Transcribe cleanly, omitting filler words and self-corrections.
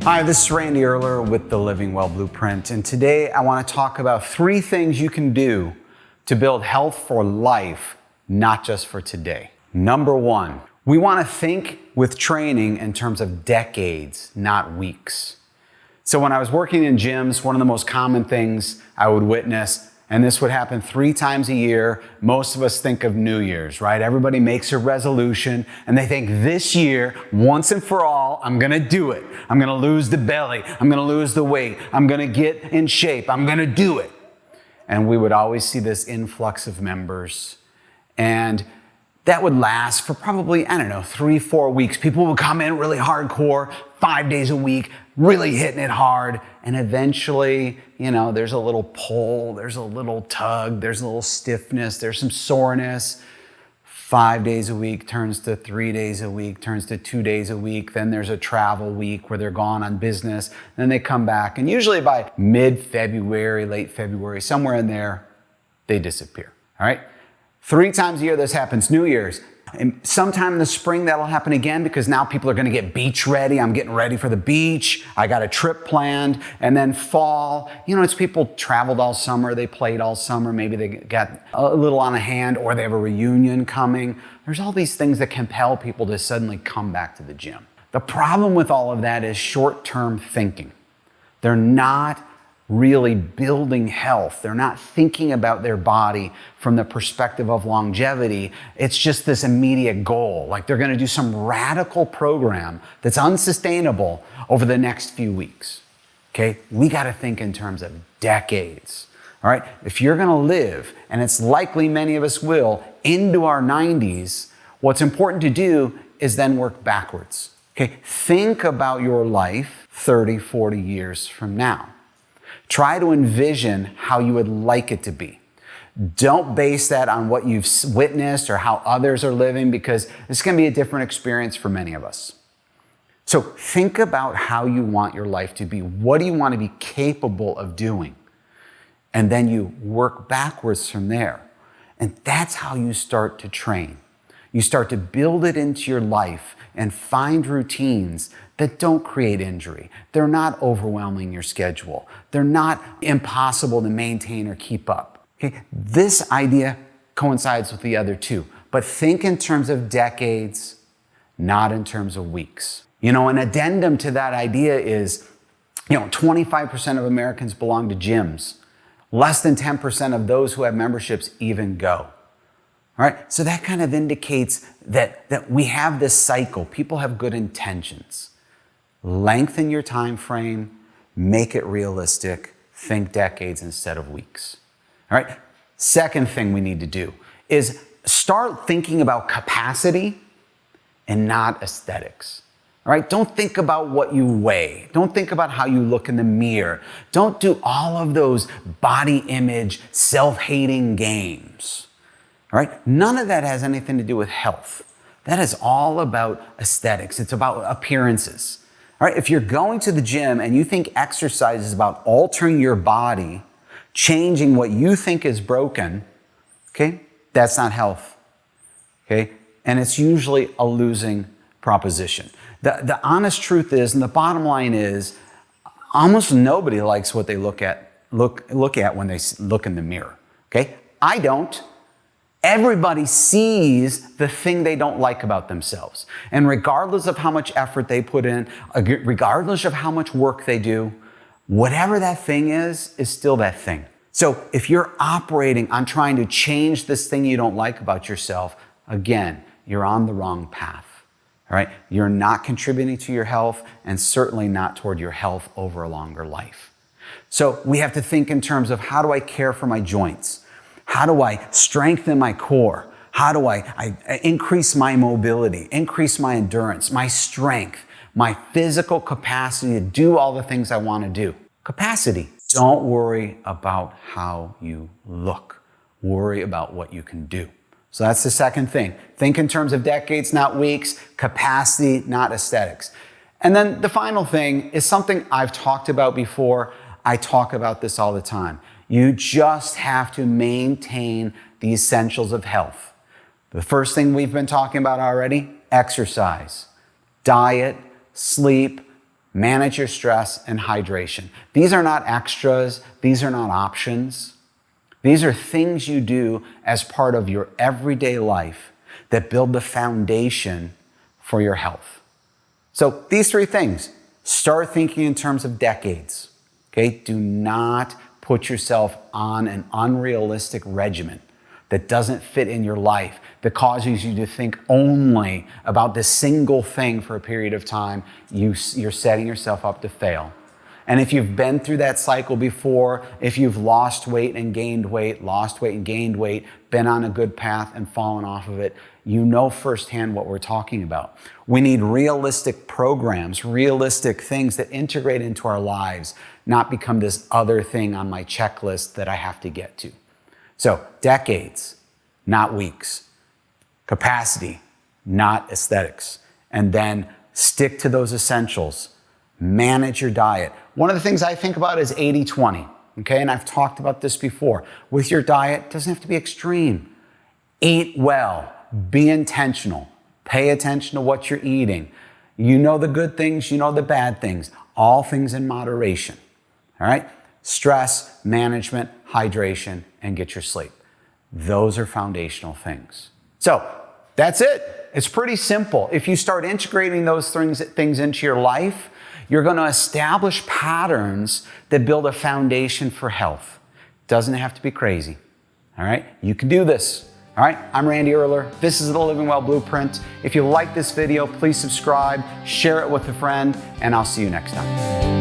Hi, this is Randy Erler with the Living Well Blueprint, and today I want to talk about 3 things you can do to build health for life, not just for today. Number 1, we want to think with training in terms of decades, not weeks. So when I was working in gyms, one of the most common things I would witness, and this would happen 3 times a year, most of us think of New Year's, right? Everybody makes a resolution and they think this year, once and for all, I'm gonna do it. I'm gonna lose the belly. I'm gonna lose the weight. I'm gonna get in shape. I'm gonna do it. And we would always see this influx of members. And that would last for probably, 3-4 weeks. People would come in really hardcore, 5 days a week, really hitting it hard. And eventually, there's a little pull, there's a little tug, there's a little stiffness, there's some soreness. 5 days a week turns to 3 days a week, turns to 2 days a week. Then there's a travel week where they're gone on business. Then they come back. And usually by mid-February, late February, somewhere in there, they disappear. All right? 3 times a year this happens. New Year's. And sometime in the spring that'll happen again because now people are going to get beach ready. I'm getting ready for the beach. I got a trip planned. And then fall, it's people traveled all summer. They played all summer. Maybe they got a little on a hand or they have a reunion coming. There's all these things that compel people to suddenly come back to the gym. The problem with all of that is short-term thinking. They're not really building health. They're not thinking about their body from the perspective of longevity. It's just this immediate goal. Like they're going to do some radical program that's unsustainable over the next few weeks. Okay? We got to think in terms of decades. All right? If you're going to live, and it's likely many of us will, into our 90s, what's important to do is then work backwards. Okay? Think about your life 30, 40 years from now. Try to envision how you would like it to be. Don't base that on what you've witnessed or how others are living because it's going to be a different experience for many of us. So think about how you want your life to be. What do you want to be capable of doing? And then you work backwards from there. And that's how you start to train. You start to build it into your life and find routines that don't create injury. They're not overwhelming your schedule. They're not impossible to maintain or keep up. Okay? This idea coincides with the other 2, but think in terms of decades, not in terms of weeks. An addendum to that idea is, 25% of Americans belong to gyms. Less than 10% of those who have memberships even go. All right, so that kind of indicates that we have this cycle. People have good intentions. Lengthen your time frame, make it realistic, think decades instead of weeks. All right, second thing we need to do is start thinking about capacity and not aesthetics. All right, don't think about what you weigh. Don't think about how you look in the mirror. Don't do all of those body image, self-hating games. All right, none of that has anything to do with health. That is all about aesthetics. It's about appearances. All right, if you're going to the gym and you think exercise is about altering your body, changing what you think is broken, okay, that's not health. Okay, and it's usually a losing proposition. The honest truth is, and the bottom line is, almost nobody likes what they look at when they look in the mirror. Okay, I don't. Everybody sees the thing they don't like about themselves. And regardless of how much effort they put in, regardless of how much work they do, whatever that thing is still that thing. So if you're operating on trying to change this thing you don't like about yourself, again, you're on the wrong path. All right? You're not contributing to your health and certainly not toward your health over a longer life. So we have to think in terms of how do I care for my joints? How do I strengthen my core? How do I increase my mobility, increase my endurance, my strength, my physical capacity to do all the things I want to do? Capacity. Don't worry about how you look. Worry about what you can do. So that's the second thing. Think in terms of decades, not weeks. Capacity, not aesthetics. And then the final thing is something I've talked about before. I talk about this all the time. You just have to maintain the essentials of health. The first thing we've been talking about already, exercise, diet, sleep, manage your stress and hydration. These are not extras. These are not options. These are things you do as part of your everyday life that build the foundation for your health. So these three things, start thinking in terms of decades, okay? Do not put yourself on an unrealistic regimen that doesn't fit in your life, that causes you to think only about this single thing for a period of time. You're setting yourself up to fail. And if you've been through that cycle before, if you've lost weight and gained weight, lost weight and gained weight, been on a good path and fallen off of it, you know firsthand what we're talking about. We need realistic programs, realistic things that integrate into our lives, not become this other thing on my checklist that I have to get to. So decades, not weeks. Capacity, not aesthetics. And then stick to those essentials. Manage your diet. One of the things I think about is 80-20, okay? And I've talked about this before. With your diet, it doesn't have to be extreme. Eat well, be intentional, pay attention to what you're eating. You know the good things, you know the bad things, all things in moderation, all right? Stress, management, hydration, and get your sleep. Those are foundational things. So that's it. It's pretty simple. If you start integrating those things into your life, you're going to establish patterns that build a foundation for health. Doesn't have to be crazy. All right? You can do this. All right? I'm Randy Erler. This is the Living Well Blueprint. If you like this video, please subscribe, share it with a friend, and I'll see you next time.